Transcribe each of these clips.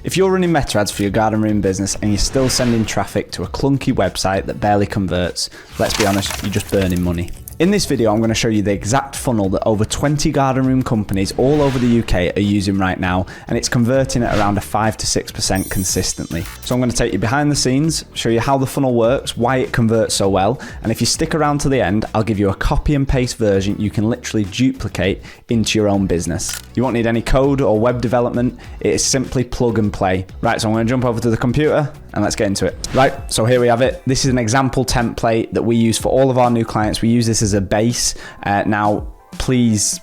If you're running meta ads for your garden room business and you're still sending traffic to a clunky website that barely converts, let's be honest, you're just burning money. In this video, I'm going to show you the exact funnel that over 20 garden room companies all over the UK are using right now, and it's converting at around a 5 to 6% consistently. So I'm going to take you behind the scenes, show you how the funnel works, why it converts so well, and if you stick around to the end, I'll give you a copy and paste version you can literally duplicate into your own business. You won't need any code or web development, it is simply plug and play. Right, so I'm going to jump over to the computer and let's get into it. Right, so here we have it. This is an example template that we use for all of our new clients. We use this as a base. Now, please,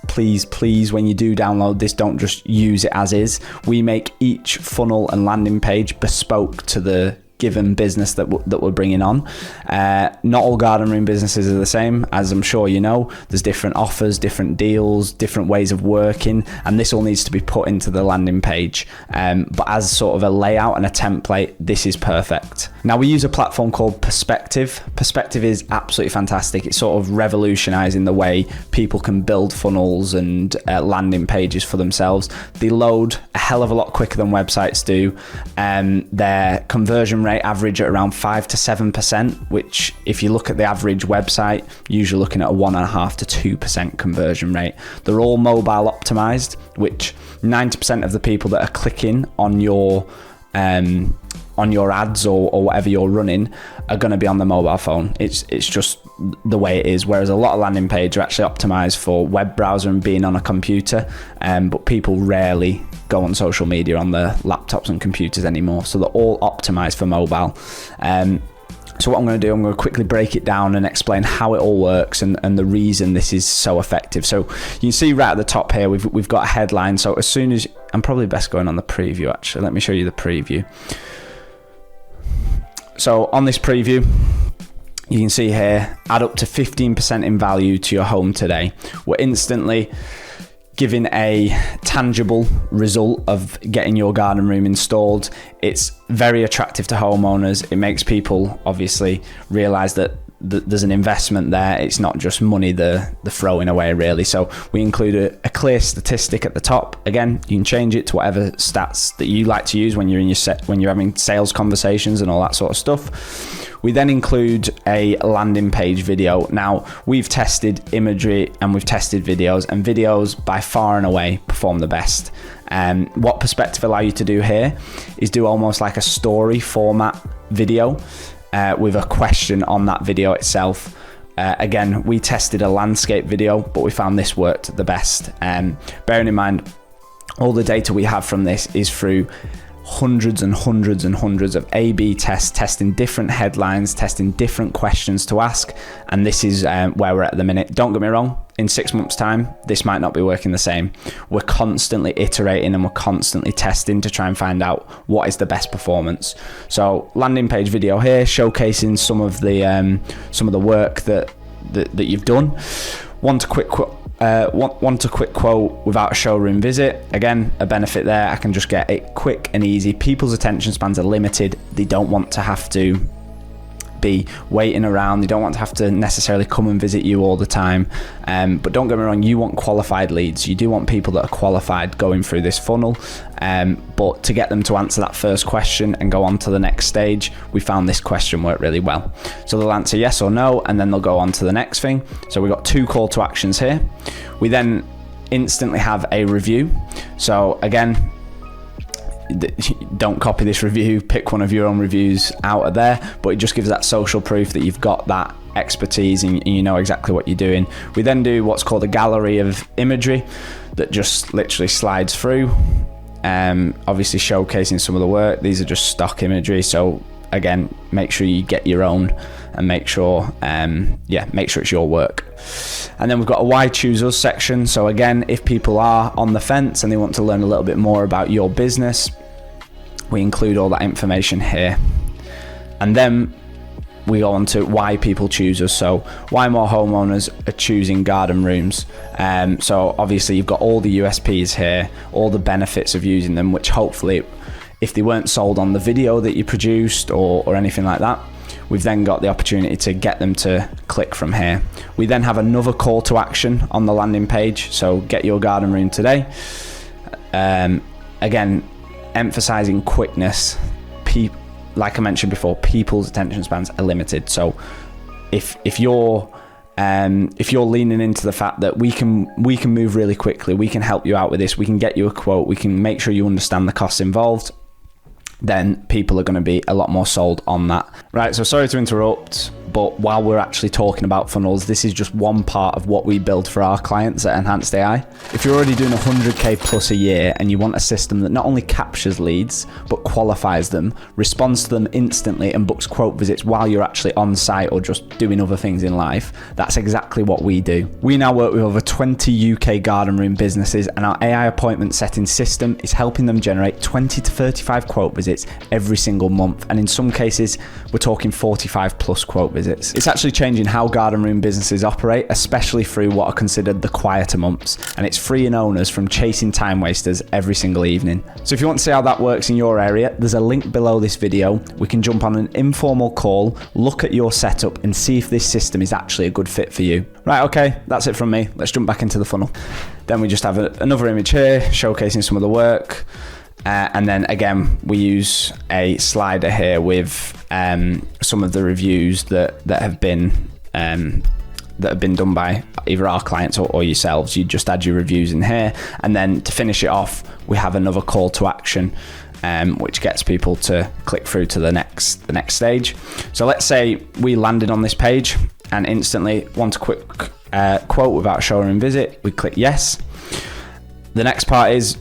when you do download this, don't just use it as is. We make each funnel and landing page bespoke to the given business that we're bringing on. Not all garden room businesses are the same, as I'm sure you know. There's different offers, different deals, different ways of working, and this all needs to be put into the landing page. But as sort of a layout and a template, this is perfect. Now, we use a platform called Perspective. Perspective is absolutely fantastic. It's sort of revolutionizing the way people can build funnels and landing pages for themselves. They load a hell of a lot quicker than websites do. Their conversion rate average at around 5 to 7%, which if you look at the average website, usually looking at a 1.5 to 2% conversion rate. They're all mobile optimized, which 90% of the people that are clicking on your ads or whatever you're running are going to be on the mobile phone. It's just the way it is. Whereas a lot of landing pages are actually optimized for web browser and being on a computer, but people rarely go on social media on their laptops and computers anymore. So they're all optimized for mobile. So what I'm going to do, I'm going to quickly break it down and explain how it all works and the reason this is so effective. So you can see right at the top here, we've got a headline. So as soon as, I'm probably best going on the preview actually. Let me show you the preview. So on this preview, you can see here, add up to 15% in value to your home today. We're instantly giving a tangible result of getting your garden room installed. It's very attractive to homeowners. It makes people obviously realize that there's an investment there. It's not just money they're throwing away really. So we include a clear statistic at the top. Again, you can change it to whatever stats that you like to use when you're when you're having sales conversations and all that sort of stuff. We then include a landing page video. Now, we've tested imagery and we've tested videos, and videos by far and away perform the best. What Perspective allow you to do here is do almost like a story format video with a question on that video itself. Again, we tested a landscape video, but we found this worked the best. Bearing in mind, all the data we have from this is through hundreds and hundreds and hundreds of A/B tests, testing different headlines, testing different questions to ask, and this is where we're at the minute. Don't get me wrong, in 6 months' time, this might not be working the same. We're constantly iterating and we're constantly testing to try and find out what is the best performance. So landing page video here, showcasing some of the work that you've done. Want a quick quote without a showroom visit. Again, a benefit there. I can just get it quick and easy. People's attention spans are limited. They don't want to have to be waiting around. They don't want to have to necessarily come and visit you all the time. But don't get me wrong, you want qualified leads. You do want people that are qualified going through this funnel. But to get them to answer that first question and go on to the next stage, we found this question worked really well. So they'll answer yes or no, and then they'll go on to the next thing. So we've got 2 call to actions here. We then instantly have a review. So again, don't copy this review, pick one of your own reviews out of there, but it just gives that social proof that you've got that expertise and you know exactly what you're doing. We then do what's called a gallery of imagery that just literally slides through, obviously showcasing some of the work. These are just stock imagery, so again, make sure you get your own and make sure it's your work. And then we've got a why choose us section. So again, if people are on the fence and they want to learn a little bit more about your business, we include all that information here. And then we go on to why people choose us. So why more homeowners are choosing garden rooms. So obviously you've got all the USPs here, all the benefits of using them, which hopefully, if they weren't sold on the video that you produced or anything like that, we've then got the opportunity to get them to click from here. We then have another call to action on the landing page. So get your garden room today. Again, emphasizing quickness. Like I mentioned before, people's attention spans are limited. So if you're leaning into the fact that we can move really quickly, we can help you out with this, we can get you a quote, we can make sure you understand the costs involved, then people are going to be a lot more sold on that. Right, so sorry to interrupt, but while we're actually talking about funnels, this is just one part of what we build for our clients at Enhanced AI. If you're already doing 100K plus a year and you want a system that not only captures leads, but qualifies them, responds to them instantly and books quote visits while you're actually on site or just doing other things in life, that's exactly what we do. We now work with over 20 UK garden room businesses, and our AI appointment setting system is helping them generate 20 to 35 quote visits every single month. And in some cases, we're talking 45 plus quote visits. It's actually changing how garden room businesses operate, especially through what are considered the quieter months, and it's freeing owners from chasing time wasters every single evening. So if you want to see how that works in your area, there's a link below this video. We can jump on an informal call, look at your setup and see if this system is actually a good fit for you. Right, okay, that's it from me. Let's jump back into the funnel. Then we just have another image here showcasing some of the work. And then again, we use a slider here with some of the reviews that have been done by either our clients or yourselves. You just add your reviews in here, and then to finish it off, we have another call to action, which gets people to click through to the next stage. So let's say we landed on this page and instantly want a quick quote without a showroom visit. We click yes. The next part is,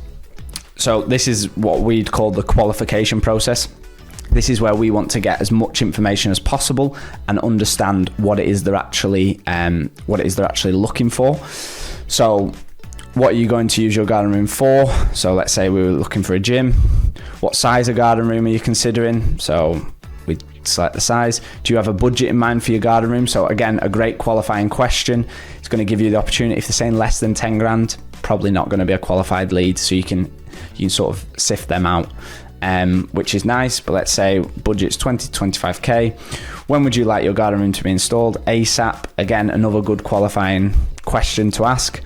so this is what we'd call the qualification process. This is where we want to get as much information as possible and understand what it is they're actually looking for. So what are you going to use your garden room for? So let's say we were looking for a gym. What size of garden room are you considering? So we select the size. Do you have a budget in mind for your garden room? So again, a great qualifying question. It's going to give you the opportunity. If they're saying less than 10 grand, probably not going to be a qualified lead. So you can sort of sift them out, which is nice. But let's say budget's 20 to 25k. When would you like your garden room to be installed? ASAP. Again, another good qualifying question to ask.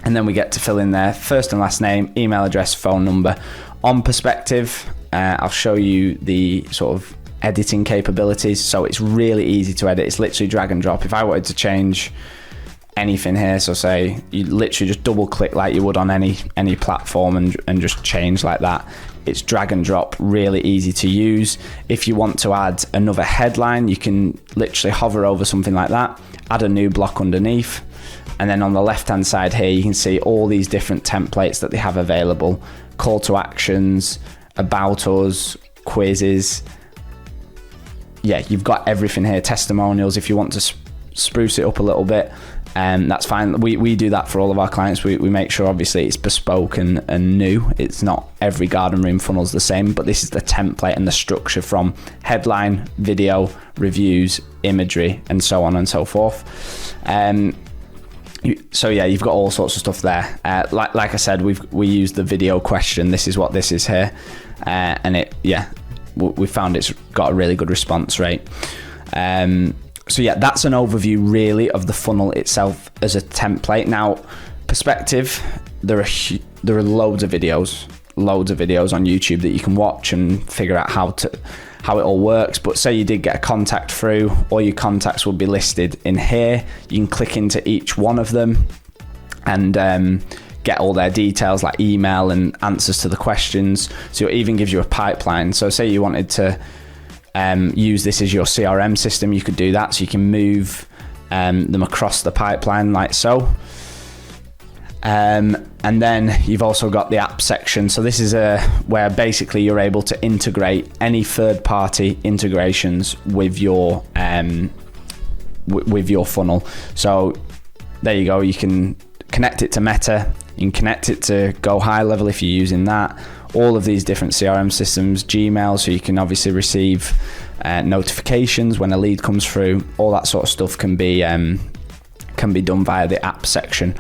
And then we get to fill in their first and last name, email address, phone number. On Perspective, I'll show you the sort of editing capabilities. So it's really easy to edit. It's literally drag and drop. If I wanted to change anything here, so say you literally just double click like you would on any platform and just change like that. It's drag and drop, really easy to use. If you want to add another headline, you can literally hover over something like that, add a new block underneath, and then on the left hand side here you can see all these different templates that they have available. Call to actions, about us, quizzes. Yeah, you've got everything here. Testimonials if you want to spruce it up a little bit. That's fine. We do that for all of our clients. We make sure obviously it's bespoke and new. It's not every garden room funnel's the same, but this is the template and the structure from headline, video, reviews, imagery, and so on and so forth. So yeah, you've got all sorts of stuff there. Like I said, we use the video question. This is what this is here, and we found it's got a really good response rate. So yeah, that's an overview really of the funnel itself as a template. Now, Perspective, there are loads of videos on YouTube that you can watch and figure out how it all works. But say you did get a contact through, all your contacts will be listed in here. You can click into each one of them and get all their details like email and answers to the questions. So it even gives you a pipeline. So say you wanted to use this as your CRM system, you could do that. So you can move them across the pipeline like so. And then you've also got the app section. So this is where basically you're able to integrate any third-party integrations with your funnel. So there you go. You can connect it to Meta. You can connect it to Go High Level if you're using that. All of these different CRM systems, Gmail, so you can obviously receive notifications when a lead comes through. All that sort of stuff can be done via the app section.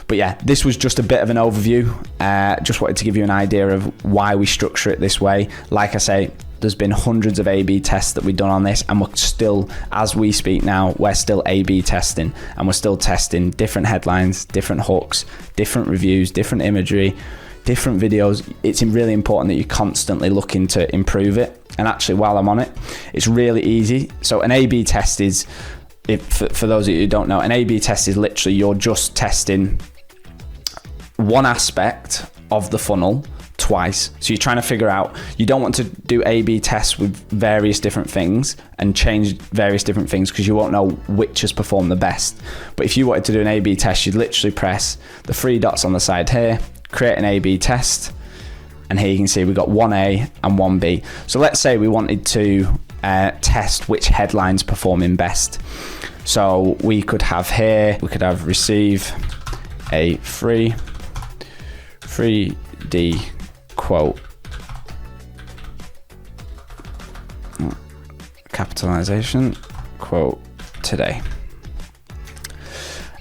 But yeah, this was just a bit of an overview. Just wanted to give you an idea of why we structure it this way. Like I say, there's been hundreds of A/B tests that we've done on this, and we're still, as we speak now, we're still A/B testing, and we're still testing different headlines, different hooks, different reviews, different imagery, different videos. It's really important that you're constantly looking to improve it. And actually, while I'm on it, it's really easy. So an A/B test is, for those of you who don't know, an A/B test is literally you're just testing one aspect of the funnel twice. So you're trying to figure out, you don't want to do A/B tests with various different things and change various different things because you won't know which has performed the best. But if you wanted to do an A/B test, you'd literally press the three dots on the side here, create an A/B test, and here you can see we've got 1A and 1B. So let's say we wanted to test which headlines performing best. So we could have here, we could have receive a free 3D quote, capitalization, quote today.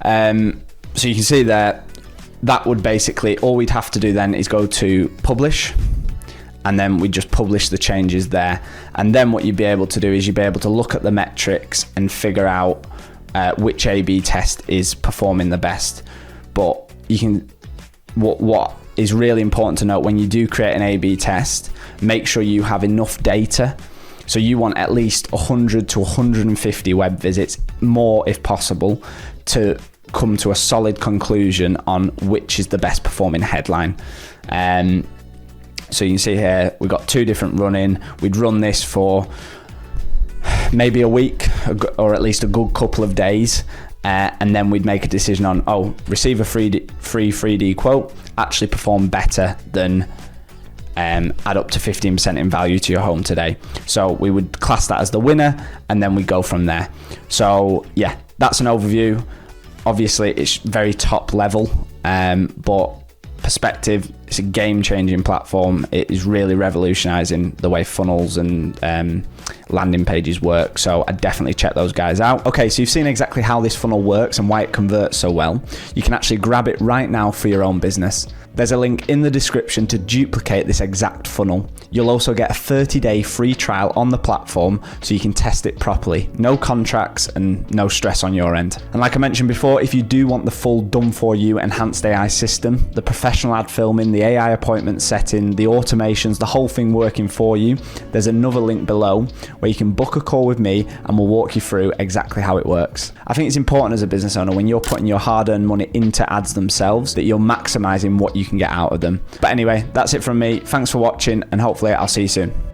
So you can see there, that would basically, all we'd have to do then is go to publish, and then we just publish the changes there. And then what you'd be able to do is you'd be able to look at the metrics and figure out which A/B test is performing the best. But you can, what is really important to note when you do create an A/B test, make sure you have enough data. So you want at least 100 to 150 web visits, more if possible, to come to a solid conclusion on which is the best performing headline. So you can see here, we've got two different running. We'd run this for maybe a week or at least a good couple of days. And then we'd make a decision on, receive a free 3D quote actually perform better than add up to 15% in value to your home today. So we would class that as the winner, and then we go from there. So yeah, that's an overview. Obviously it's very top level, but perspective, it's a game-changing platform. It is really revolutionizing the way funnels and landing pages work. So I definitely check those guys out. Okay, so you've seen exactly how this funnel works and why it converts so well. You can actually grab it right now for your own business. There's a link in the description to duplicate this exact funnel. You'll also get a 30-day free trial on the platform so you can test it properly. No contracts and no stress on your end. And like I mentioned before, if you do want the full done-for-you enhanced AI system, the professional ad filming, the AI appointment setting, the automations, the whole thing working for you, there's another link below where you can book a call with me and we'll walk you through exactly how it works. I think it's important as a business owner, when you're putting your hard-earned money into ads themselves, that you're maximizing what you can get out of them. But anyway, that's it from me. Thanks for watching, and hopefully I'll see you soon.